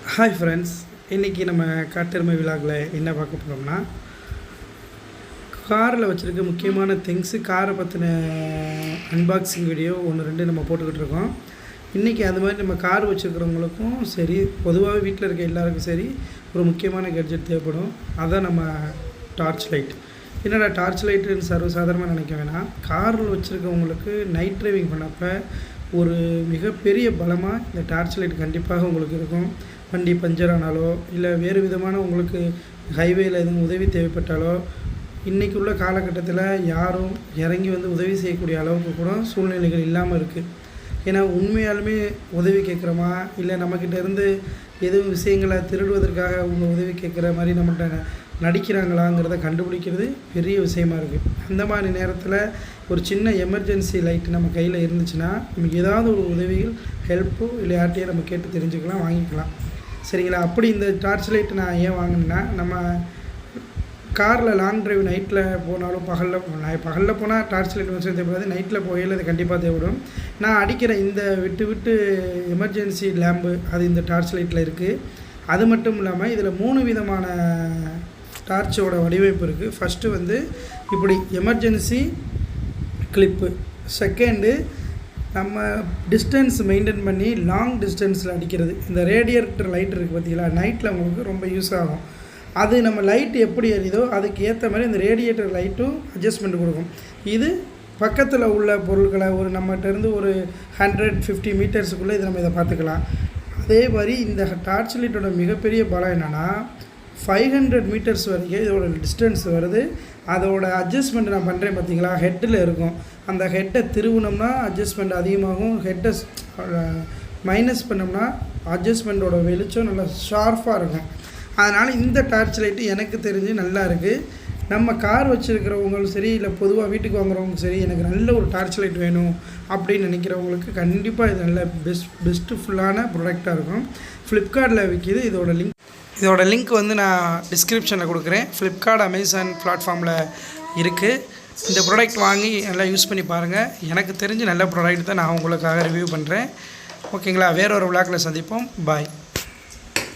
Hi friends, இன்றைக்கி நம்ம காட்டெருமை விழாவில் என்ன பார்க்க போகிறோம்னா, காரில் வச்சுருக்க முக்கியமான திங்ஸு, காரை பற்றின அன்பாக்சிங் வீடியோ 1-2 நம்ம போட்டுக்கிட்டு இருக்கோம். இன்றைக்கி அது மாதிரி நம்ம கார் வச்சுருக்கிறவங்களுக்கும் சரி, பொதுவாகவே வீட்டில் இருக்க எல்லாருக்கும் சரி, ஒரு முக்கியமான கேட்ஜெட் தேவைப்படும். அதான் நம்ம டார்ச் லைட். என்னடா டார்ச் லைட்டுன்னு சர்வசாதாரணமாக நினைக்க வேணாம். காரில் வச்சுருக்கவங்களுக்கு நைட் ட்ரைவிங் பண்ணப்போ ஒரு மிகப்பெரிய பலமாக இந்த டார்ச் லைட் கண்டிப்பாக உங்களுக்கு இருக்கும். வண்டி பஞ்சர் ஆனாலோ இல்லை வேறு விதமான உங்களுக்கு ஹைவேயில் எதுவும் உதவி தேவைப்பட்டாலோ, இன்றைக்கி உள்ள காலகட்டத்தில் யாரும் இறங்கி வந்து உதவி செய்யக்கூடிய அளவுக்கு கூட சூழ்நிலைகள் இல்லாமல் இருக்குது. ஏன்னா உண்மையாலுமே உதவி கேட்குறோமா, இல்லை நம்மக்கிட்ட இருந்து எதுவும் விஷயங்களை திருடுவதற்காக அவங்க உதவி கேட்குற மாதிரி நம்மகிட்ட நடிக்கிறாங்களாங்கிறத கண்டுபிடிக்கிறது பெரிய விஷயமா இருக்குது. அந்த மாதிரி நேரத்தில் ஒரு சின்ன எமர்ஜென்சி லைட்டு நம்ம கையில் இருந்துச்சுன்னா, நமக்கு ஏதாவது ஒரு உதவிகள் ஹெல்ப்போ இல்லை யார்ட்டையோ நம்ம கேட்டு தெரிஞ்சுக்கலாம், வாங்கிக்கலாம். சரிங்களா? அப்படி இந்த டார்ச் லைட்டு நான் ஏன் வாங்கினேன்னா, நம்ம காரில் லாங் ட்ரைவ் நைட்டில் போனாலும் பகலில் போனால் டார்ச் லைட் வச்சு தேவைப்படாது, நைட்டில் போகையில் அது கண்டிப்பாக தேவைப்படும். நான் அடிக்கிற இந்த விட்டு எமர்ஜென்சி லேம்பு அது இந்த டார்ச் லைட்டில் இருக்குது. அது மட்டும் இல்லாமல் இதில் 3 விதமான டார்ச்சோட வடிவமைப்பு இருக்குது. ஃபஸ்ட்டு வந்து இப்படி எமர்ஜென்சி கிளிப்பு. செகண்டு நம்ம டிஸ்டன்ஸ் மெயின்டைன் பண்ணி லாங் டிஸ்டன்ஸில் அடிக்கிறது. இந்த ரேடியேட்டர் லைட் இருக்குது பார்த்தீங்களா, நைட்டில் உங்களுக்கு ரொம்ப யூஸ் ஆகும். அது நம்ம லைட் எப்படி எரியுதோ அதுக்கு ஏற்ற மாதிரி இந்த ரேடியேட்டர் லைட்டும் அட்ஜஸ்ட்மெண்ட் கொடுக்கும். இது பக்கத்தில் உள்ள பொருட்களை ஒரு நம்மகிட்டேருந்து ஒரு 150 மீட்டர்ஸுக்குள்ளே இது நம்ம இதை பார்த்துக்கலாம். அதே மாதிரி இந்த டார்ச் லைட்டோட மிகப்பெரிய பலம் என்னென்னா, 500 மீட்டர்ஸ் வரைக்கும் இதோட டிஸ்டன்ஸ் வருது. அதோட அட்ஜஸ்ட்மெண்ட் நான் பண்ணுறேன் பார்த்தீங்களா, ஹெட்டில் இருக்கும். அந்த ஹெட்டை திருவுனோம்னா அட்ஜஸ்ட்மெண்ட் அதிகமாகும், ஹெட்டை மைனஸ் பண்ணோம்னா அட்ஜஸ்ட்மெண்ட்டோட வெளிச்சம் நல்லா ஷார்ப்பாக இருக்கும். அதனால் இந்த டார்ச் லைட்டு எனக்கு தெரிஞ்சு நல்லா இருக்குது. நம்ம கார் வச்சுருக்கிறவங்களும் சரி, இல்லை பொதுவாக வீட்டுக்கு வாங்குறவங்க சரி, எனக்கு நல்ல ஒரு டார்ச் லைட் வேணும் அப்படின்னு நினைக்கிறவங்களுக்கு கண்டிப்பாக இது நல்ல பெஸ்ட்டுஃபுல்லான ப்ராடக்டாக இருக்கும். ஃப்ளிப்கார்ட்டில் விற்கிது. இதோட லிங்க் வந்து நான் டிஸ்கிரிப்ஷனில் கொடுக்குறேன். ஃப்ளிப்கார்ட், அமேசான் பிளாட்ஃபார்மில் இருக்குது. இந்த ப்ராடக்ட் வாங்கி நல்லா யூஸ் பண்ணி பாருங்கள். எனக்கு தெரிஞ்சு நல்ல ப்ராடக்ட் தான் நான் உங்களுக்காக ரிவ்யூ பண்ணுறேன். ஓகேங்களா? வேற ஒரு விழாக்கில் சந்திப்போம். பாய்.